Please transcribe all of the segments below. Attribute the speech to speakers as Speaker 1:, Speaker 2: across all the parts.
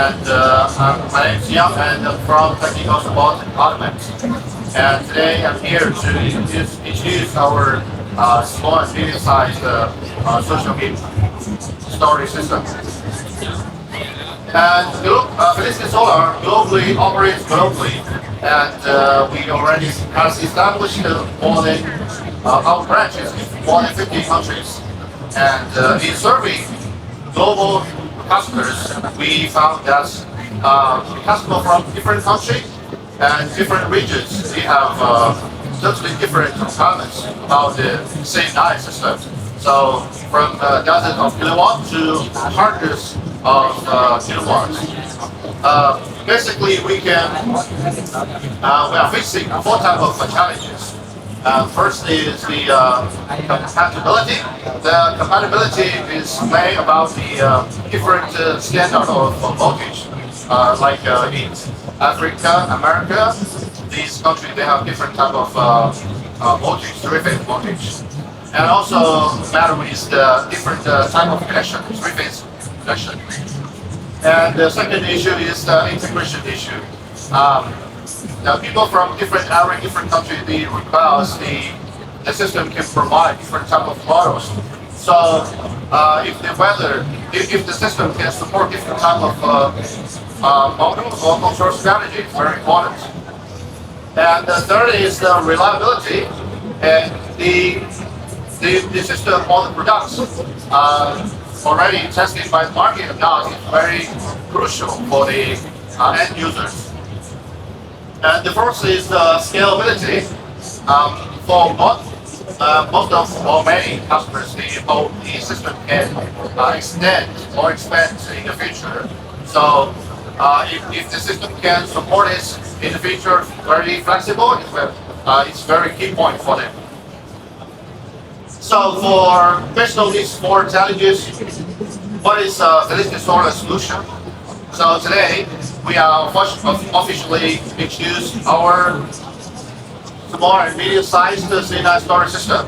Speaker 1: My name is Yang, and I'm from Technical Support Department. And today I'm here to introduce our small and medium-sized social media storage system. And Felicitysolar globally operates globally, and we already has established more than our branches in more than 50 countries. And in serving global customers, we found that customers from different countries and different regions, they have totally different requirements about the same night system. So from dozens of kilowatts to hundreds of kilowatts. Basically, we are facing four types of challenges. First is the compatibility. The compatibility is made about the different standard of voltage. Like in Africa, America, these countries, they have different type of voltage, three-phase voltage. And also matter is the different type of connection, three-phase connection. And the second issue is the integration issue. Now, people from different areas, different countries, they require the system can provide different type of models. So, if the system can support different type of models or control strategy, it's very important. And the third is the reliability, and the system or the products already tested by the market now is very crucial for the end users. And the first is the scalability. For most of or many customers, the system can extend or expand in the future. So if the system can support it in the future, very flexible, it's very key point for them. So based on these four challenges, what is Felicitysolar solution? So today we are officially introduced our small and medium-sized CNI storage system.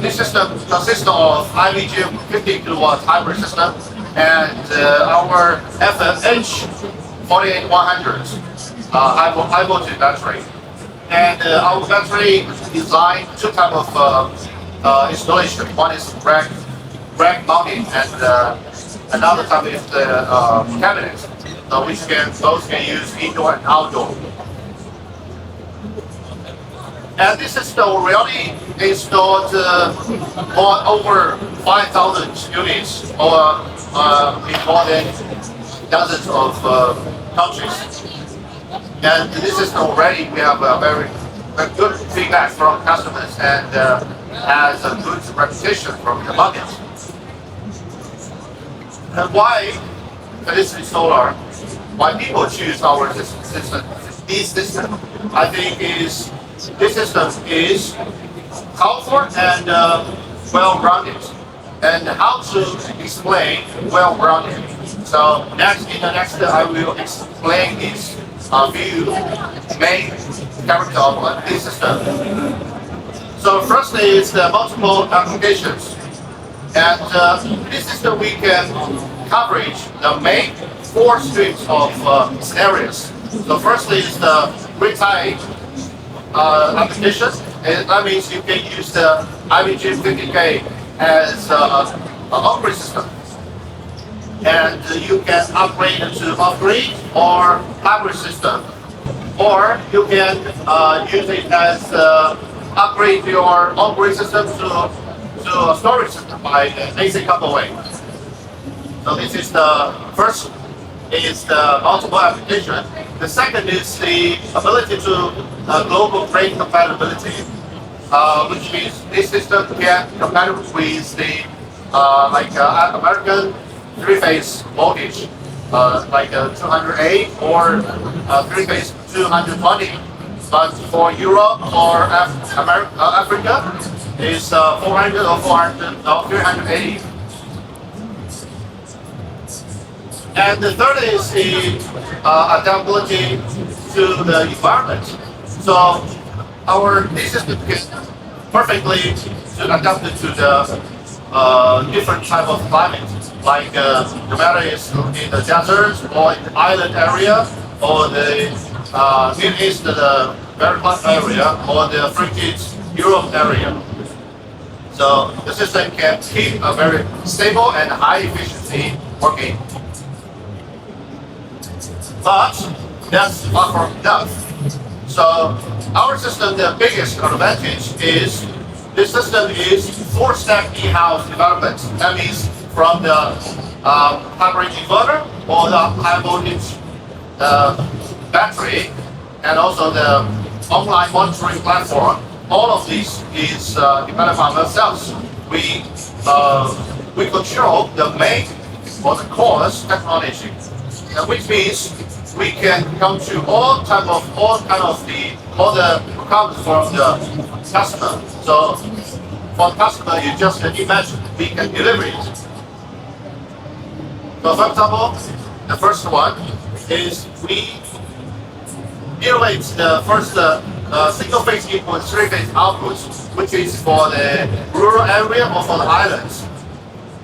Speaker 1: This system consists of IVGM50KHP3G2 hybrid system and our FMH48100 high voltage battery. And our battery designed two types of installation. One is rack mounting, and another type is the cabinet, which both can use indoor and outdoor. And this system already installed over 5,000 units or in more than dozens of countries. And this system already we have a very good feedback from customers and has a good reputation from the market. And why Felicitysolar? Why people choose our system? This system, I think, this system is comfort and well-rounded. And how to explain well-rounded? So in the next I will explain this main character of this system. So first is the multiple applications. And this system we can coverage the main four streams of scenarios. So firstly is the grid-tie application. And that means you can use the IVGM50K as an upgrade system. And you can upgrade to off-grid or hybrid system. Or you can use it as upgrade your on-grid system to a storage system by the AC couple way. So this is the first is the multiple application. The second is the ability to global grid compatibility, which means this system can compatible with the American three-phase voltage, like 208 or three-phase 220. But for Europe or Africa, is 400 or 380. And the third is the adaptability to the environment. So this system can perfectly adapt it to the different type of climate, like no matter it's in the desert or in the island area or the Near East, the very hot area or the frigid Europe area. So the system can keep a very stable and high efficiency working. But that's not for enough. So our system, the biggest advantage is this system is full stack in-house development. That means from the hybrid inverter or the high voltage battery and also the online monitoring platform. All of these is developed by ourselves. We control the main or the core technology, which means we can come to all the requirements from the customer. So for the customer, you just imagine we can deliver it. So for example, the first one is we innovate the first single-phase input, three-phase output, which is for the rural area or for the islands.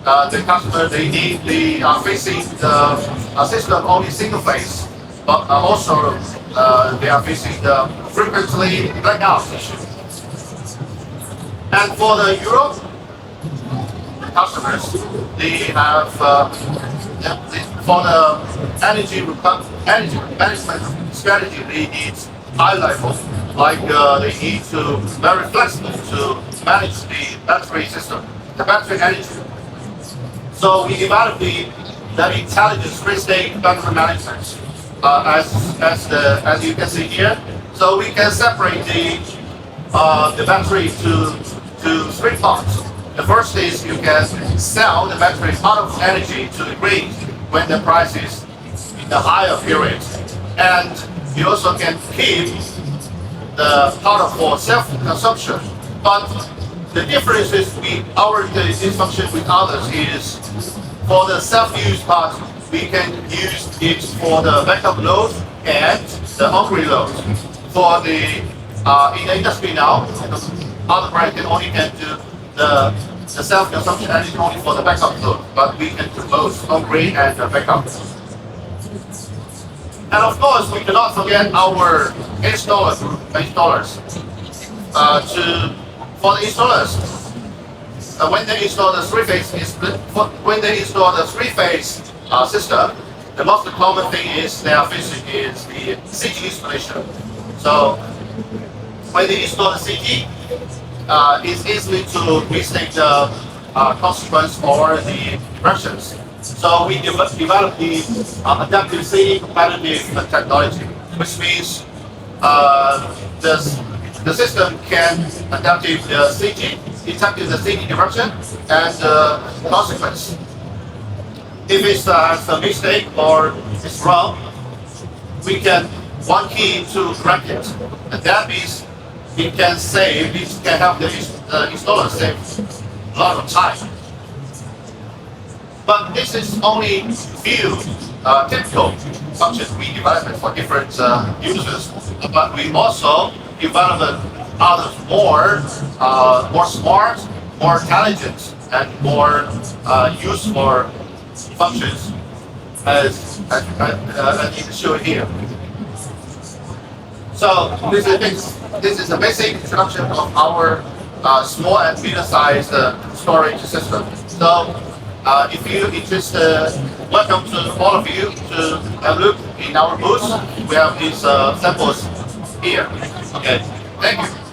Speaker 1: The customer, they are facing the system only single-phase, but also they are facing the frequently blackout issue. And for the Europe customers, they have for the energy management strategy, they need high level, like they need to very flexible to manage the battery system, the battery energy. So we developed the intelligent three-stage battery management, as you can see here. So we can separate the battery to three parts. The first is you can sell the battery part of energy to the grid when the price is in the higher period, and you also can keep the part for self-consumption. But the difference is this function with others is for the self-use part, we can use it for the backup load and the on-grid load. For the in the industry now, other brands can do the self-consumption energy only for the backup load, but we can do both on-grid and backup. And of course, we cannot forget our installers. For the installers, when they install the three-phase system, the most common thing is they are facing is the CT installation. So when they install the CT, it's easily to mistake the consequence or the directions. So we developed the adaptive CT compatibility technology, which means the system can adapt the CT, detect the CT direction and the consequence. If it has a mistake or it's wrong, we can one key to correct it, and that means it can help the installer save a lot of time. But this is only few typical functions we developed for different users. But we also developed others more smart, more intelligent, and more useful functions, as you can show here. So this is a basic introduction of our small and medium-sized storage system. So if you're interested, welcome to all of you to have a look in our booth. We have these samples here. Okay, thank you.